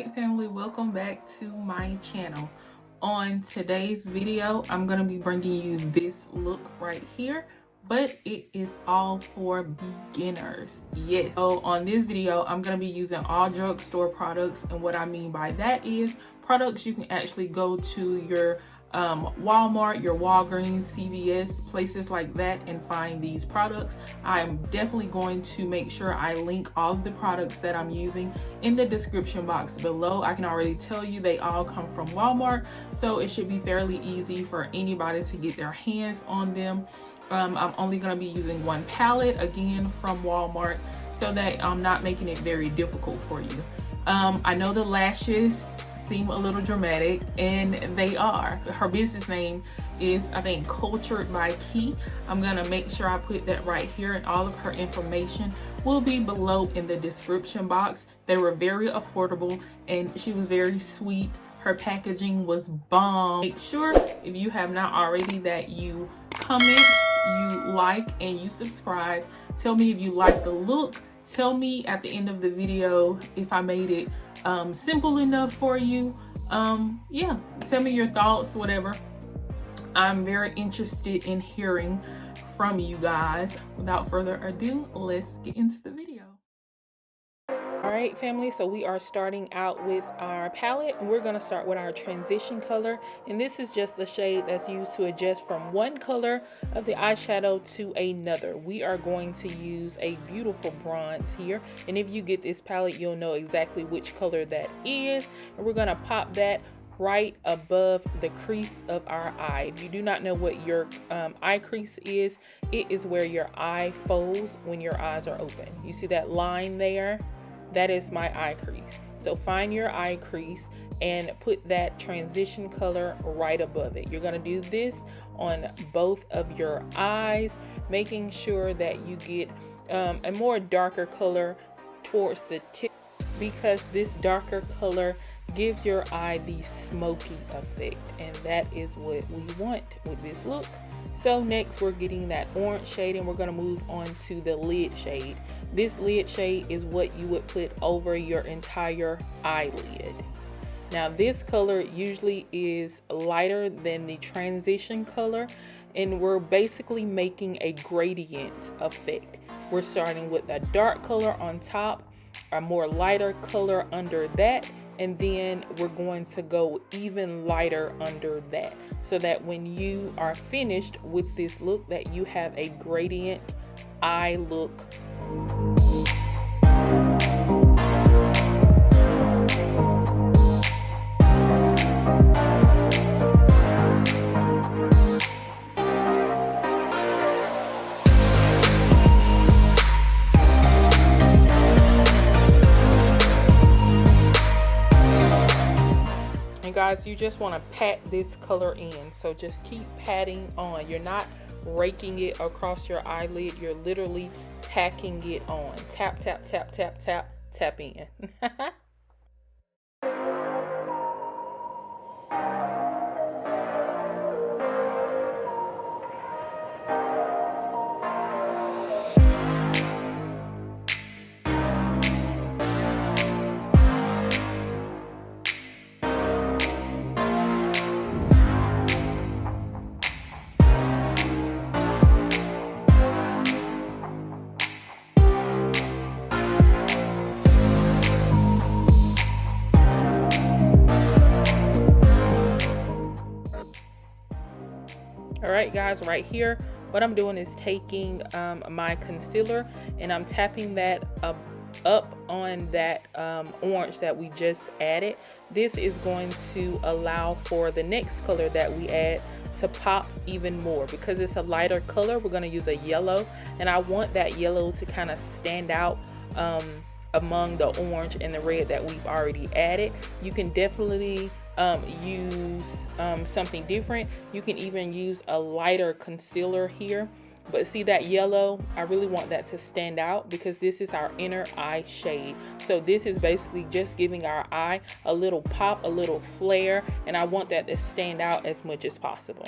right, family, welcome back to my channel. On today's video, I'm going to be bringing you this look right here, but it is all for beginners. Yes, so on this video, I'm going to be using all drugstore products, and what I mean by that is products you can actually go to your Walmart, your Walgreens, CVS, places like that, and find these products. I'm definitely going to make sure I link all of the products that I'm using in the description box below. I can already tell you they all come from Walmart, so it should be fairly easy for anybody to get their hands on them. I'm only going to be using one palette, again from Walmart, so that I'm not making it very difficult for you. I know the lashes seem a little dramatic, and they are. Her business name is, I think, Cultured by Key. I'm gonna make sure I put that right here, and all of her information will be below in the description box. They were very affordable, and she was very sweet. Her packaging was bomb. Make sure, if you have not already, that you comment, you like, and you subscribe. Tell me if you like the look. Tell me at the end of the video if I made it simple enough for you. Yeah, tell me your thoughts, whatever. I'm very interested in hearing from you guys. Without further ado, let's get into the video. All right, family, so we are starting out with our palette, and we're going to start with our transition color, and this is just the shade that's used to adjust from one color of the eyeshadow to another. We are going to use a beautiful bronze here, and if you get this palette, you'll know exactly which color that is, and we're going to pop that right above the crease of our eye. If you do not know what your eye crease is, it is where your eye folds when your eyes are open. You see that line there? That is my eye crease. So find your eye crease and put that transition color right above it. You're gonna do this on both of your eyes, making sure that you get a more darker color towards the tip, because this darker color gives your eye the smoky effect, and that is what we want with this look. So next we're getting that orange shade, and we're going to move on to the lid shade. This lid shade is what you would put over your entire eyelid. Now this color usually is lighter than the transition color, and we're basically making a gradient effect. We're starting with a dark color on top, a more lighter color under that, and then we're going to go even lighter under that, so that when you are finished with this look, that you have a gradient eye look. Guys, you just want to pat this color in, so just keep patting on. You're not raking it across your eyelid, you're literally packing it on. Tap, tap, tap, tap, tap, tap in. Alright guys, right here what I'm doing is taking my concealer, and I'm tapping that up on that orange that we just added. This is going to allow for the next color that we add to pop even more. Because it's a lighter color, we're going to use a yellow, and I want that yellow to kind of stand out among the orange and the red that we've already added. You can definitely use something different. You can even use a lighter concealer here, but see that yellow, I really want that to stand out because this is our inner eye shade. So this is basically just giving our eye a little pop, a little flare, and I want that to stand out as much as possible.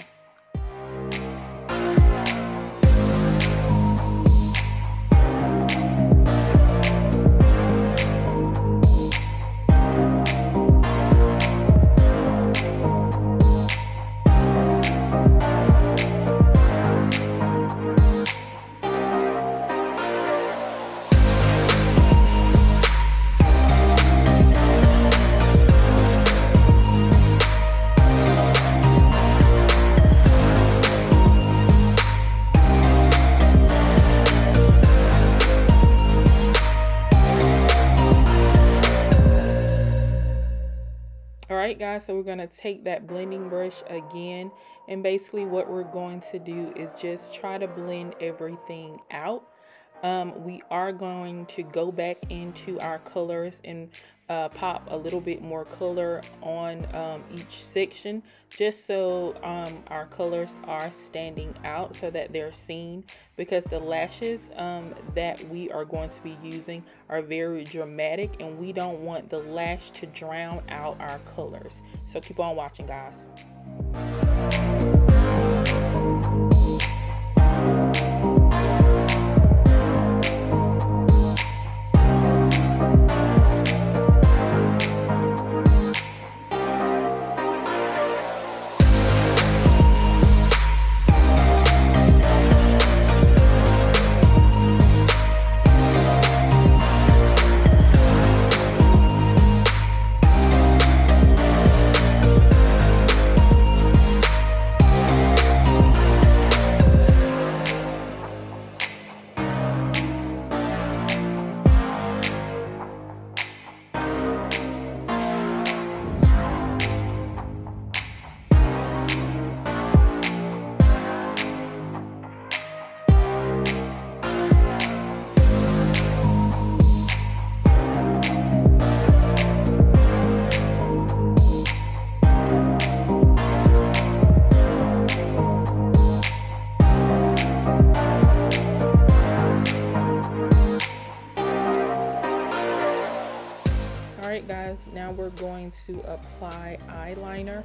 guys, so we're going to take that blending brush again, and basically what we're going to do is just try to blend everything out. We are going to go back into our colors and pop a little bit more color on each section, just so our colors are standing out so that they're seen, because the lashes that we are going to be using are very dramatic and we don't want the lash to drown out our colors. So keep on watching, guys. Alright guys, now we're going to apply eyeliner.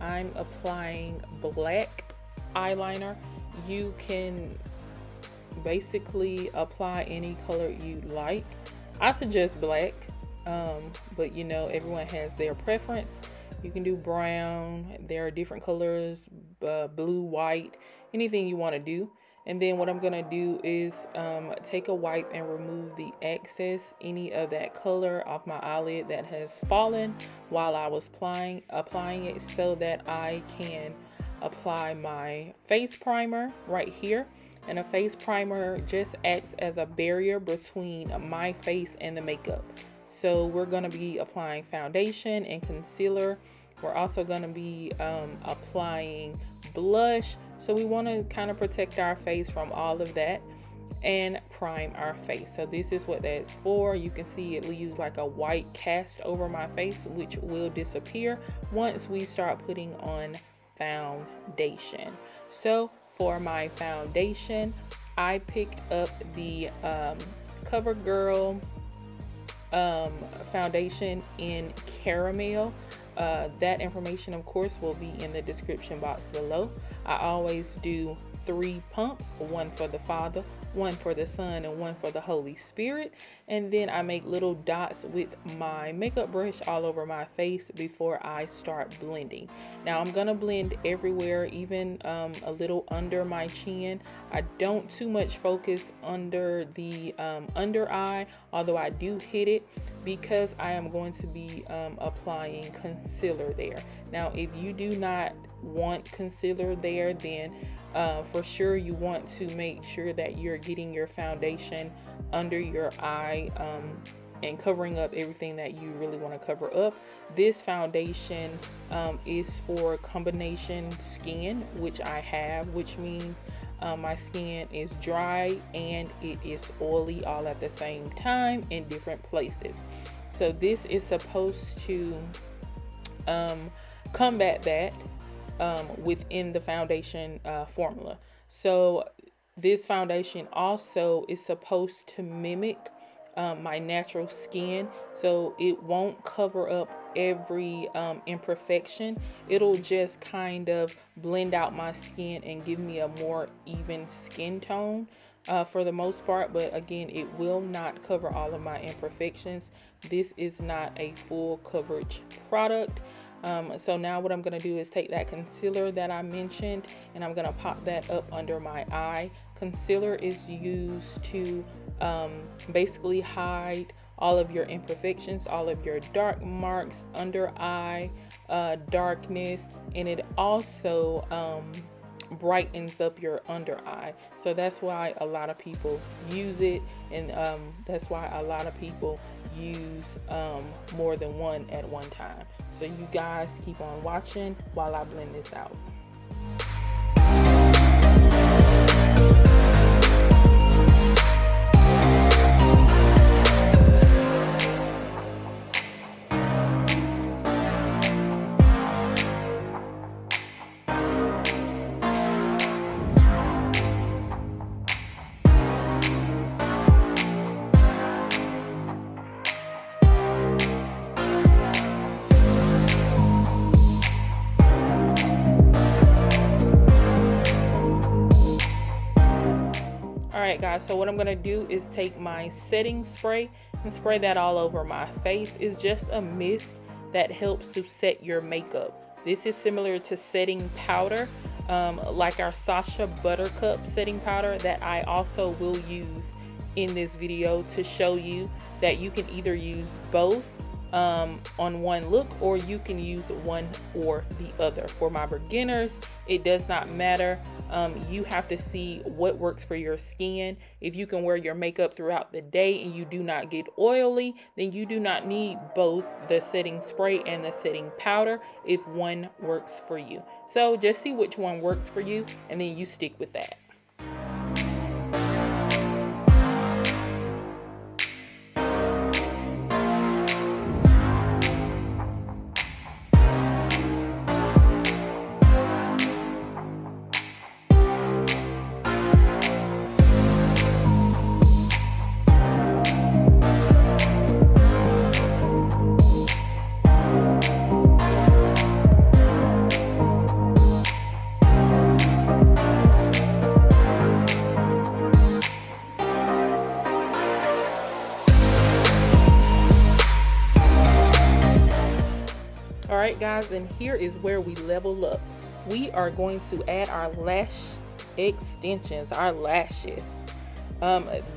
I'm applying black eyeliner. You can basically apply any color you like. I suggest black, but you know, everyone has their preference. You can do brown, there are different colors, blue, white, anything you want to do. And then what I'm going to do is take a wipe and remove the excess, any of that color off my eyelid that has fallen while I was applying it, so that I can apply my face primer right here. And a face primer just acts as a barrier between my face and the makeup. So we're going to be applying foundation and concealer. We're also going to be applying blush. So we want to kind of protect our face from all of that and prime our face. So this is what that's for. You can see it leaves like a white cast over my face, which will disappear once we start putting on foundation. So for my foundation, I picked up the CoverGirl foundation in caramel. That information, of course, will be in the description box below. I always do 3 pumps, one for the Father, one for the Son, and one for the Holy Spirit. And then I make little dots with my makeup brush all over my face before I start blending. Now I'm gonna blend everywhere, even a little under my chin. I don't too much focus under the under eye, although I do hit it, because I am going to be applying concealer there. Now if you do not want concealer there, then for sure you want to make sure that you're getting your foundation under your eye and covering up everything that you really want to cover up. This foundation is for combination skin, which I have, which means my skin is dry and it is oily all at the same time in different places. So this is supposed to combat that within the foundation formula. So this foundation also is supposed to mimic my natural skin, so it won't cover up every imperfection. It'll just kind of blend out my skin and give me a more even skin tone for the most part, but again, it will not cover all of my imperfections. This is not a full coverage product. So now what I'm going to do is take that concealer that I mentioned, and I'm going to pop that up under my eye. Concealer is used to basically hide all of your imperfections, all of your dark marks, under eye darkness, and it also brightens up your under eye. So that's why a lot of people use it, and that's why a lot of people use more than one at one time. So you guys keep on watching while I blend this out. Alright guys, so what I'm going to do is take my setting spray and spray that all over my face. It's just a mist that helps to set your makeup. This is similar to setting powder, like our Sasha Buttercup setting powder that I also will use in this video to show you that you can either use both on one look, or you can use one or the other. For my beginners, it does not matter. You have to see what works for your skin. If you can wear your makeup throughout the day and you do not get oily, then you do not need both the setting spray and the setting powder if one works for you. So just see which one works for you and then you stick with that. Alright guys, and here is where we level up. We are going to add our lash extensions, our lashes.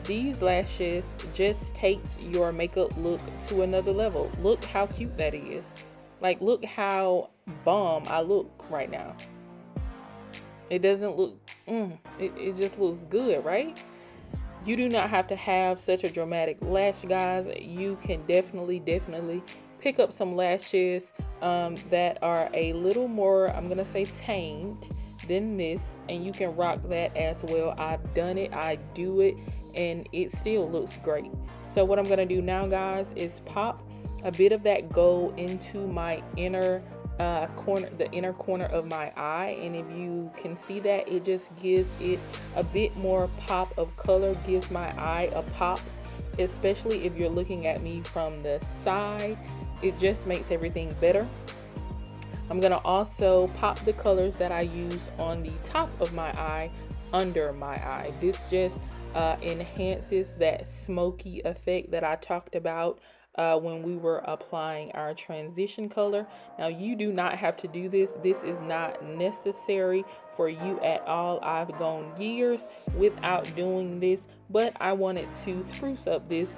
These lashes just takes your makeup look to another level. Look how cute that is. Like, look how bomb I look right now. It doesn't look, it just looks good, right? You do not have to have such a dramatic lash, guys. You can definitely pick up some lashes that are a little more, I'm gonna say, tamed than this, and you can rock that as well. I've done it, I do it, and it still looks great. So what I'm gonna do now, guys, is pop a bit of that gold into my inner corner, the inner corner of my eye, and if you can see that, it just gives it a bit more pop of color, gives my eye a pop, especially if you're looking at me from the side. It just makes everything better. I'm gonna also pop the colors that I use on the top of my eye, under my eye. This just enhances that smoky effect that I talked about when we were applying our transition color. Now, you do not have to do this. This is not necessary for you at all. I've gone years without doing this, but I wanted to spruce up this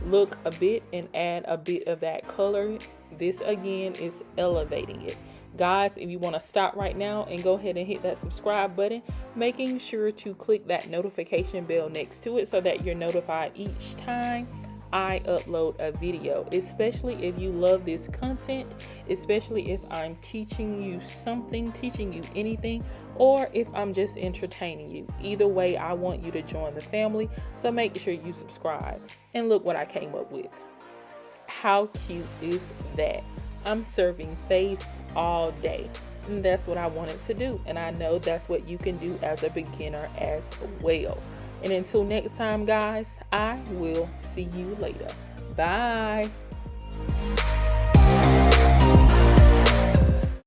look a bit and add a bit of that color. This again is elevating it. Guys, if you want to stop right now and go ahead and hit that subscribe button, making sure to click that notification bell next to it so that you're notified each time I upload a video, especially if you love this content, especially if I'm teaching you something, teaching you anything, or if I'm just entertaining you. Either way, I want you to join the family, so make sure you subscribe. And look what I came up with. How cute is that? I'm serving face all day, and that's what I wanted to do, and I know that's what you can do as a beginner as well. And until next time, guys, I will see you later. Bye.